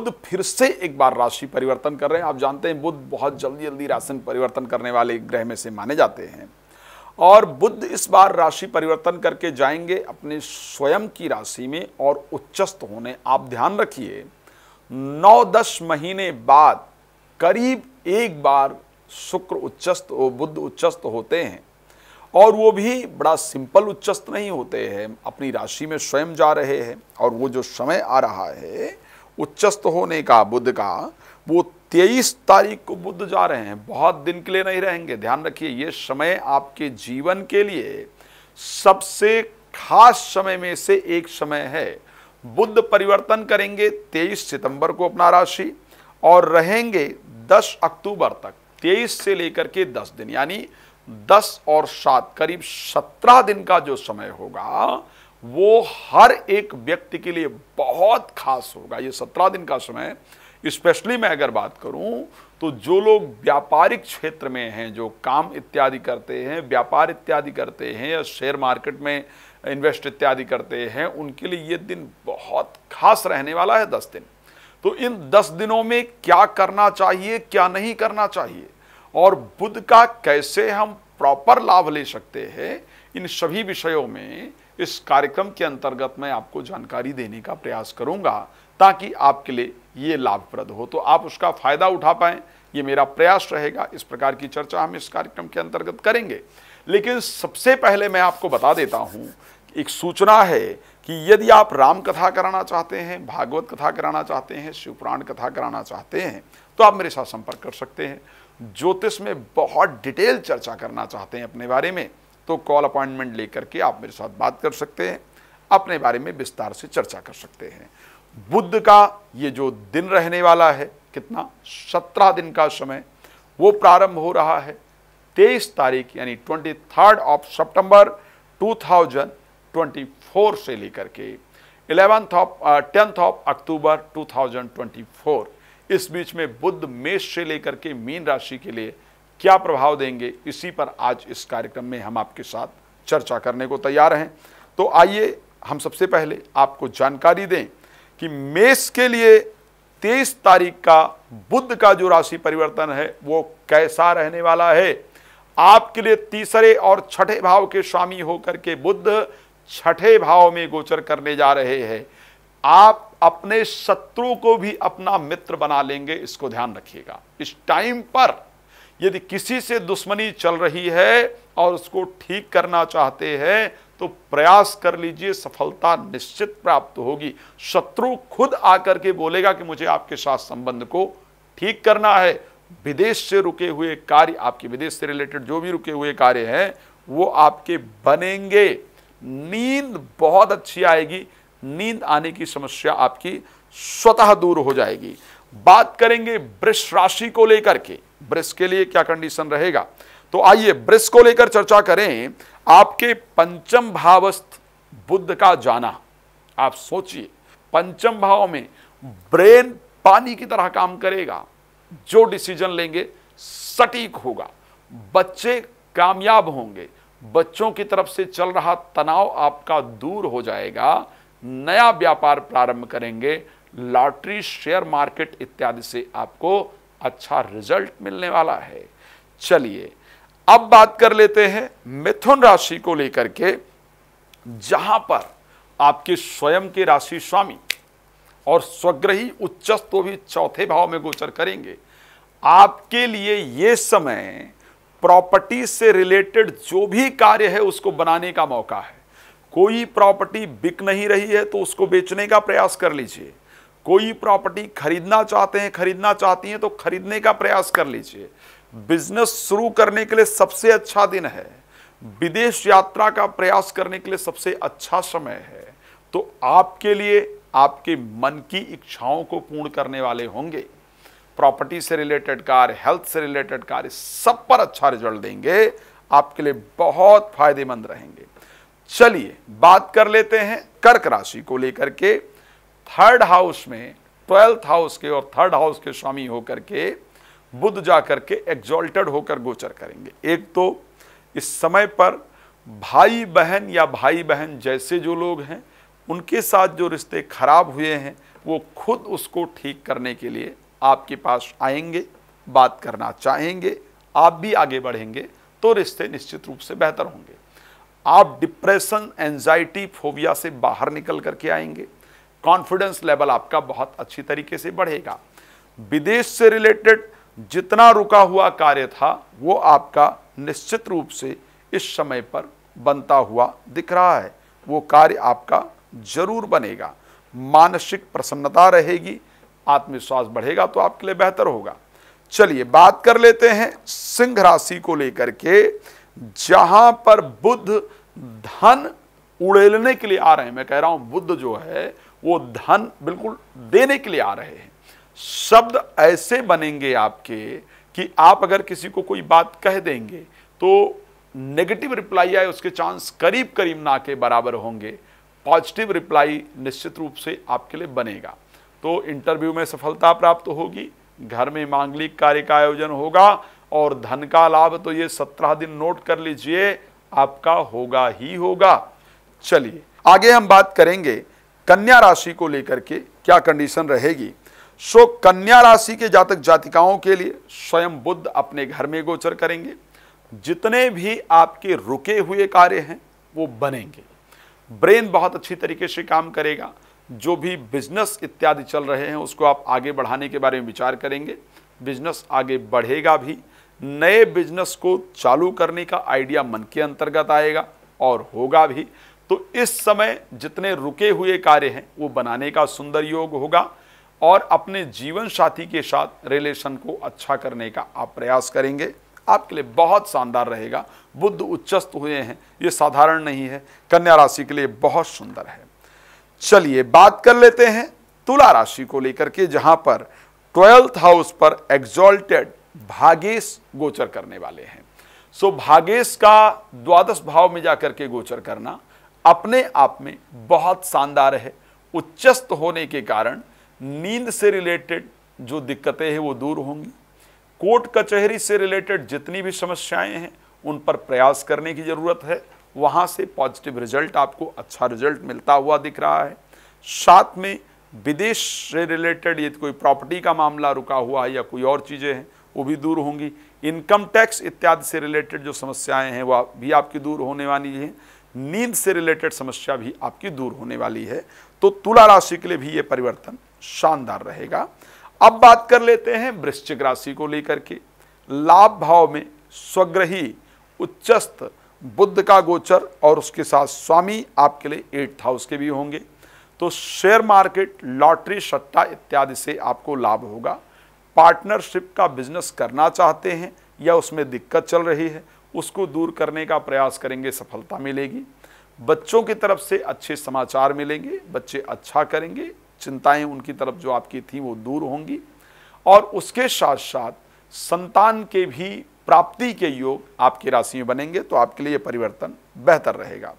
बुध फिर से एक बार राशि परिवर्तन कर रहे हैं। आप जानते हैं बुध बहुत जल्दी जल्दी राशि परिवर्तन करने वाले ग्रह में से माने जाते हैं, और बुध इस बार राशि परिवर्तन करके जाएंगे अपने स्वयं की राशि में और उच्चस्थ होने। आप ध्यान रखिए, 9-10 महीने बाद करीब एक बार शुक्र उच्चस्थ, बुध उच्चस्थ होते हैं, और वो भी बड़ा सिंपल उच्चस्थ नहीं होते हैं, अपनी राशि में स्वयं जा रहे हैं। और वो जो समय आ रहा है उच्चस्थ होने का बुध का, वो 23 तारीख को बुध जा रहे हैं, बहुत दिन के लिए नहीं रहेंगे। ध्यान रखिए, ये समय आपके जीवन के लिए सबसे खास समय में से एक समय है। बुध परिवर्तन करेंगे 23 सितंबर को अपना राशि, और रहेंगे 10 अक्टूबर तक। 23 से लेकर के 10 दिन, यानी 10 और 7 करीब 17 दिन का जो समय होगा वो हर एक व्यक्ति के लिए बहुत खास होगा। ये 17 दिन का समय, स्पेशली मैं अगर बात करूं तो जो लोग व्यापारिक क्षेत्र में हैं, जो काम इत्यादि करते हैं, व्यापार इत्यादि करते हैं, या शेयर मार्केट में इन्वेस्ट इत्यादि करते हैं, उनके लिए ये दिन बहुत खास रहने वाला है 10 दिन। तो इन 10 दिनों में क्या करना चाहिए, क्या नहीं करना चाहिए, और बुध का कैसे हम प्रॉपर लाभ ले सकते हैं, इन सभी विषयों में इस कार्यक्रम के अंतर्गत मैं आपको जानकारी देने का प्रयास करूंगा, ताकि आपके लिए ये लाभप्रद हो, तो आप उसका फायदा उठा पाएं। ये मेरा प्रयास रहेगा। इस प्रकार की चर्चा हम इस कार्यक्रम के अंतर्गत करेंगे। लेकिन सबसे पहले मैं आपको बता देता हूं, एक सूचना है कि यदि आप राम कथा कराना चाहते हैं, भागवत कथा कराना चाहते हैं, शिवपुराण कथा कराना चाहते हैं, तो आप मेरे साथ संपर्क कर सकते हैं। ज्योतिष में बहुत डिटेल चर्चा करना चाहते हैं अपने बारे में, तो कॉल अपॉइंटमेंट लेकर के आप मेरे साथ बात कर सकते हैं, अपने बारे में विस्तार से चर्चा कर सकते हैं। बुध का ये जो दिन रहने वाला है, कितना 17 दिन का समय, वो प्रारंभ हो रहा है 23 तारीख यानी 23 सितंबर 2024 से लेकर के 10 अक्टूबर 2024। इस बीच में बुध मेष से लेकर के मीन राशि के लिए क्या प्रभाव देंगे, इसी पर आज इस कार्यक्रम में हम आपके साथ चर्चा करने को तैयार हैं। तो आइए हम सबसे पहले आपको जानकारी दें कि मेष के लिए 23 तारीख का बुध का जो राशि परिवर्तन है वो कैसा रहने वाला है। आपके लिए तीसरे और छठे भाव के स्वामी होकर के बुध छठे भाव में गोचर करने जा रहे हैं। आप अपने शत्रु को भी अपना मित्र बना लेंगे, इसको ध्यान रखिएगा। इस टाइम पर यदि किसी से दुश्मनी चल रही है और उसको ठीक करना चाहते हैं तो प्रयास कर लीजिए, सफलता निश्चित प्राप्त होगी। शत्रु खुद आकर के बोलेगा कि मुझे आपके साथ संबंध को ठीक करना है। विदेश से रुके हुए कार्य, आपके विदेश से रिलेटेड जो भी रुके हुए कार्य हैं वो आपके बनेंगे। नींद बहुत अच्छी आएगी, नींद आने की समस्या आपकी स्वतः दूर हो जाएगी। बात करेंगे वृष राशि को लेकर के, वृष के लिए क्या कंडीशन रहेगा। तो आइए वृष को लेकर चर्चा करें। आपके पंचम भावस्थ बुध का जाना, आप सोचिए, पंचम भाव में ब्रेन पानी की तरह काम करेगा, जो डिसीजन लेंगे सटीक होगा, बच्चे कामयाब होंगे, बच्चों की तरफ से चल रहा तनाव आपका दूर हो जाएगा, नया व्यापार प्रारंभ करेंगे, लॉटरी, शेयर मार्केट इत्यादि से आपको अच्छा रिजल्ट मिलने वाला है। चलिए अब बात कर लेते हैं मिथुन राशि को लेकर के, जहां पर आपके स्वयं के राशि स्वामी और स्वग्रही उच्चस्थ तो भी चौथे भाव में गोचर करेंगे। आपके लिए ये समय प्रॉपर्टी से रिलेटेड जो भी कार्य है उसको बनाने का मौका है। कोई प्रॉपर्टी बिक नहीं रही है तो उसको बेचने का प्रयास कर लीजिए। कोई प्रॉपर्टी खरीदना चाहते हैं, खरीदना चाहती हैं तो खरीदने का प्रयास कर लीजिए। बिजनेस शुरू करने के लिए सबसे अच्छा दिन है। विदेश यात्रा का प्रयास करने के लिए सबसे अच्छा समय है। तो आपके लिए आपके मन की इच्छाओं को पूर्ण करने वाले होंगे। प्रॉपर्टी से रिलेटेड कार्य, हेल्थ से रिलेटेड कार्य, सब पर अच्छा रिजल्ट देंगे, आपके लिए बहुत फायदेमंद रहेंगे। चलिए बात कर लेते हैं कर्क राशि को लेकर के। थर्ड हाउस में 12th हाउस के और थर्ड हाउस के स्वामी होकर के बुध जाकर के एग्जॉल्टेड होकर गोचर करेंगे। एक तो इस समय पर भाई बहन या भाई बहन जैसे जो लोग हैं उनके साथ जो रिश्ते खराब हुए हैं वो खुद उसको ठीक करने के लिए आपके पास आएंगे, बात करना चाहेंगे, आप भी आगे बढ़ेंगे तो रिश्ते निश्चित रूप से बेहतर होंगे। आप डिप्रेशन, एंजाइटी, फोबिया से बाहर निकल करके आएंगे। कॉन्फिडेंस लेवल आपका बहुत अच्छी तरीके से बढ़ेगा। विदेश से रिलेटेड जितना रुका हुआ कार्य था वो आपका निश्चित रूप से इस समय पर बनता हुआ दिख रहा है। वो कार्य आपका जरूर बनेगा। मानसिक प्रसन्नता रहेगी, आत्मविश्वास बढ़ेगा तो आपके लिए बेहतर होगा। चलिए बात कर लेते हैं सिंह राशि को लेकर के, जहां पर बुध धन उड़ेलने के लिए आ रहे हैं। मैं कह रहा हूं बुध जो है वो धन बिल्कुल देने के लिए आ रहे हैं। शब्द ऐसे बनेंगे आपके कि आप अगर किसी को कोई बात कह देंगे तो नेगेटिव रिप्लाई आए उसके चांस करीब करीब ना के बराबर होंगे। पॉजिटिव रिप्लाई निश्चित रूप से आपके लिए बनेगा। तो इंटरव्यू में सफलता प्राप्त होगी, घर में मांगलिक कार्य का आयोजन होगा और धन का लाभ तो ये 17 दिन नोट कर लीजिए आपका होगा ही होगा। चलिए आगे हम बात करेंगे कन्या राशि को लेकर के क्या कंडीशन रहेगी। सो कन्या राशि के जातक जातिकाओं के लिए स्वयं बुध अपने घर में गोचर करेंगे। जितने भी आपके रुके हुए कार्य हैं वो बनेंगे। ब्रेन बहुत अच्छी तरीके से काम करेगा। जो भी बिजनेस इत्यादि चल रहे हैं उसको आप आगे बढ़ाने के बारे में विचार करेंगे। बिजनेस आगे बढ़ेगा भी। नए बिजनेस को चालू करने का आइडिया मन के अंतर्गत आएगा और होगा भी। तो इस समय जितने रुके हुए कार्य हैं वो बनाने का सुंदर योग होगा और अपने जीवन साथी के साथ रिलेशन को अच्छा करने का आप प्रयास करेंगे। आपके लिए बहुत शानदार रहेगा। बुध उच्चस्थ हुए हैं, ये साधारण नहीं है, कन्या राशि के लिए बहुत सुंदर है। चलिए बात कर लेते हैं तुला राशि को लेकर के, जहां पर 12th हाउस पर एग्जॉल्टेड भागेश गोचर करने वाले हैं। सो भागेश का द्वादश भाव में जाकर के गोचर करना अपने आप में बहुत शानदार है। उच्चस्थ होने के कारण नींद से रिलेटेड जो दिक्कतें हैं वो दूर होंगी। कोर्ट कचहरी से रिलेटेड जितनी भी समस्याएं हैं उन पर प्रयास करने की जरूरत है। वहां से पॉजिटिव रिजल्ट, आपको अच्छा रिजल्ट मिलता हुआ दिख रहा है। साथ में विदेश से रिलेटेड ये कोई प्रॉपर्टी का मामला रुका हुआ है या कोई और चीजें हैं वो भी दूर होंगी। इनकम टैक्स इत्यादि से रिलेटेड जो समस्याएं हैं वह भी आपकी दूर होने वाली हैं। नींद से रिलेटेड समस्या भी आपकी दूर होने वाली है। तो तुला राशि के लिए भी ये परिवर्तन शानदार रहेगा। अब बात कर लेते हैं वृश्चिक राशि को लेकर के। लाभ भाव में स्वग्रही उच्चस्थ बुध का गोचर और उसके साथ स्वामी आपके लिए 8th हाउस के भी होंगे। तो शेयर मार्केट, लॉटरी, सट्टा इत्यादि से आपको लाभ होगा। पार्टनरशिप का बिजनेस करना चाहते हैं या उसमें दिक्कत चल रही है उसको दूर करने का प्रयास करेंगे, सफलता मिलेगी। बच्चों की तरफ से अच्छे समाचार मिलेंगे, बच्चे अच्छा करेंगे, चिंताएं उनकी तरफ जो आपकी थी वो दूर होंगी। और उसके साथ साथ संतान के भी प्राप्ति के योग आपकी राशि में बनेंगे तो आपके लिए परिवर्तन बेहतर रहेगा।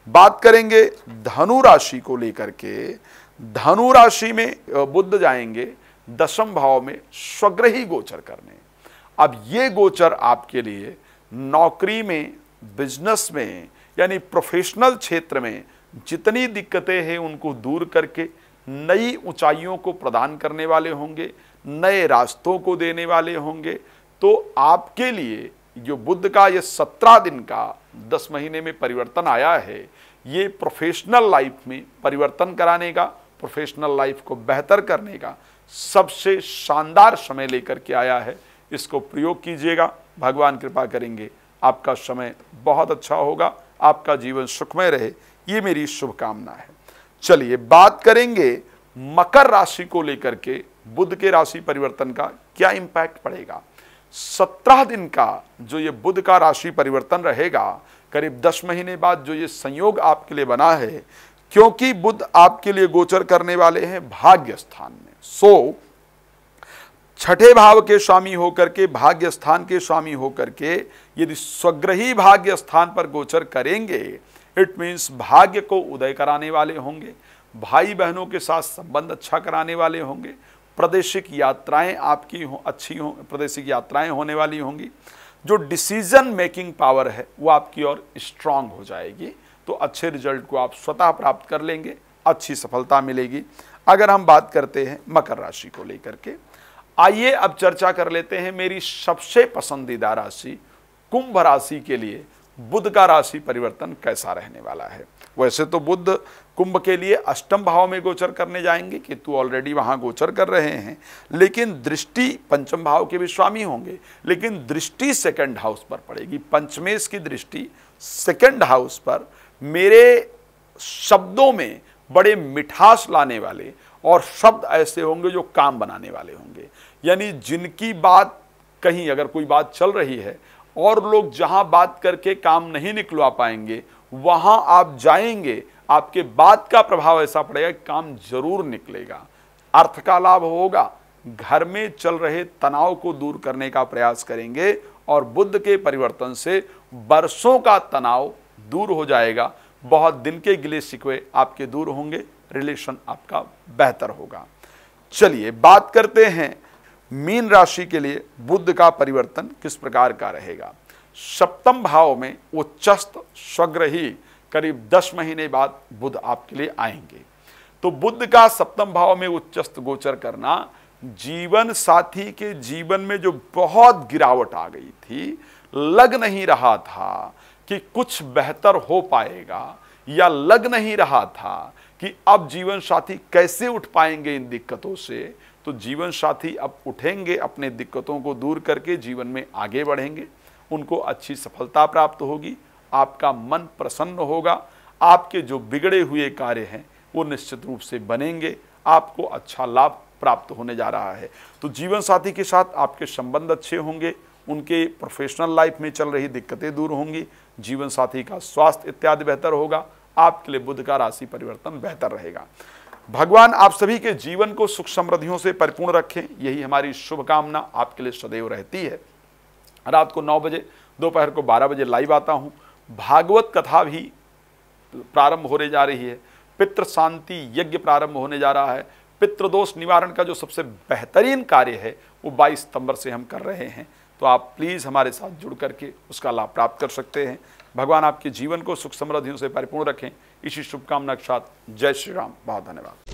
बात करेंगे धनु राशि को लेकर के। धनु राशि में बुध जाएंगे 10वें भाव में स्वग्रही गोचर करने। अब ये गोचर आपके लिए नौकरी में, बिजनेस में यानी प्रोफेशनल क्षेत्र में जितनी दिक्कतें हैं उनको दूर करके नई ऊंचाइयों को प्रदान करने वाले होंगे, नए रास्तों को देने वाले होंगे। तो आपके लिए जो बुध का ये 17 दिन का 10 महीने में परिवर्तन आया है ये प्रोफेशनल लाइफ में परिवर्तन कराने का, प्रोफेशनल लाइफ को बेहतर करने का सबसे शानदार समय लेकर के आया है। इसको प्रयोग कीजिएगा, भगवान कृपा करेंगे, आपका समय बहुत अच्छा होगा, आपका जीवन सुखमय रहे, ये मेरी शुभकामना है। चलिए बात करेंगे मकर राशि को लेकर के बुध के राशि परिवर्तन का क्या इंपैक्ट पड़ेगा। 17 दिन का जो ये बुध का राशि परिवर्तन रहेगा, करीब 10 महीने बाद जो ये संयोग आपके लिए बना है, क्योंकि बुध आपके लिए गोचर करने वाले हैं भाग्य स्थान में। सो छठे भाव के स्वामी होकर के, भाग्य स्थान के स्वामी होकर के यदि स्वग्रही भाग्य स्थान पर गोचर करेंगे, इट मीन्स भाग्य को उदय कराने वाले होंगे, भाई बहनों के साथ संबंध अच्छा कराने वाले होंगे, प्रादेशिक यात्राएं आपकी अच्छी हो, प्रादेशिक यात्राएं होने वाली होंगी। जो डिसीजन मेकिंग पावर है वो आपकी और स्ट्रांग हो जाएगी। तो अच्छे रिजल्ट को आप स्वतः प्राप्त कर लेंगे। अच्छी सफलता मिलेगी। अगर हम बात करते हैं मकर राशि को लेकर के, आइए अब चर्चा कर लेते हैं मेरी सबसे पसंदीदा राशि कुंभ राशि के लिए बुध का राशि परिवर्तन कैसा रहने वाला है। वैसे तो बुध कुंभ के लिए अष्टम भाव में गोचर करने जाएंगे, केतु ऑलरेडी वहां गोचर कर रहे हैं, लेकिन दृष्टि पंचम भाव के भी स्वामी होंगे, लेकिन दृष्टि सेकंड हाउस पर पड़ेगी। पंचमेश की दृष्टि सेकंड हाउस पर मेरे शब्दों में बड़े मिठास लाने वाले और शब्द ऐसे होंगे जो काम बनाने वाले होंगे। यानी जिनकी बात, कहीं अगर कोई बात चल रही है और लोग जहां बात करके काम नहीं निकलवा पाएंगे, वहां आप जाएंगे, आपके बात का प्रभाव ऐसा पड़ेगा कि काम जरूर निकलेगा, अर्थ का लाभ होगा। घर में चल रहे तनाव को दूर करने का प्रयास करेंगे और बुध के परिवर्तन से बरसों का तनाव दूर हो जाएगा। बहुत दिन के गिले शिकवे आपके दूर होंगे, रिलेशन आपका बेहतर होगा। चलिए बात करते हैं मीन राशि के लिए बुध का परिवर्तन किस प्रकार का रहेगा। सप्तम भाव में उच्चस्थ स्वग्रही करीब 10 महीने बाद बुध आपके लिए आएंगे। तो बुध का सप्तम भाव में उच्चस्थ गोचर करना जीवन साथी के जीवन में जो बहुत गिरावट आ गई थी, लग नहीं रहा था कि कुछ बेहतर हो पाएगा, या लग नहीं रहा था कि अब जीवन साथी कैसे उठ पाएंगे इन दिक्कतों से, तो जीवन साथी अब उठेंगे, अपने दिक्कतों को दूर करके जीवन में आगे बढ़ेंगे, उनको अच्छी सफलता प्राप्त होगी, आपका मन प्रसन्न होगा, आपके जो बिगड़े हुए कार्य हैं वो निश्चित रूप से बनेंगे, आपको अच्छा लाभ प्राप्त होने जा रहा है। तो जीवन साथी के साथ आपके संबंध अच्छे होंगे, उनके प्रोफेशनल लाइफ में चल रही दिक्कतें दूर होंगी, जीवन साथी का स्वास्थ्य इत्यादि बेहतर होगा, आपके लिए बुध का राशि परिवर्तन बेहतर रहेगा। भगवान आप सभी के जीवन को सुख समृद्धियों से परिपूर्ण रखें, यही हमारी शुभकामना आपके लिए सदैव रहती है। रात को 9 बजे, दोपहर को 12 बजे लाइव आता हूं। भागवत कथा भी प्रारंभ होने जा रही है, पितृ शांति यज्ञ प्रारंभ होने जा रहा है। पितृदोष निवारण का जो सबसे बेहतरीन कार्य है वो 22 सितंबर से हम कर रहे हैं, तो आप प्लीज़ हमारे साथ जुड़ करके उसका लाभ प्राप्त कर सकते हैं। भगवान आपके जीवन को सुख समृद्धियों से परिपूर्ण रखें, इसी शुभकामना के साथ जय श्री राम। बहुत धन्यवाद।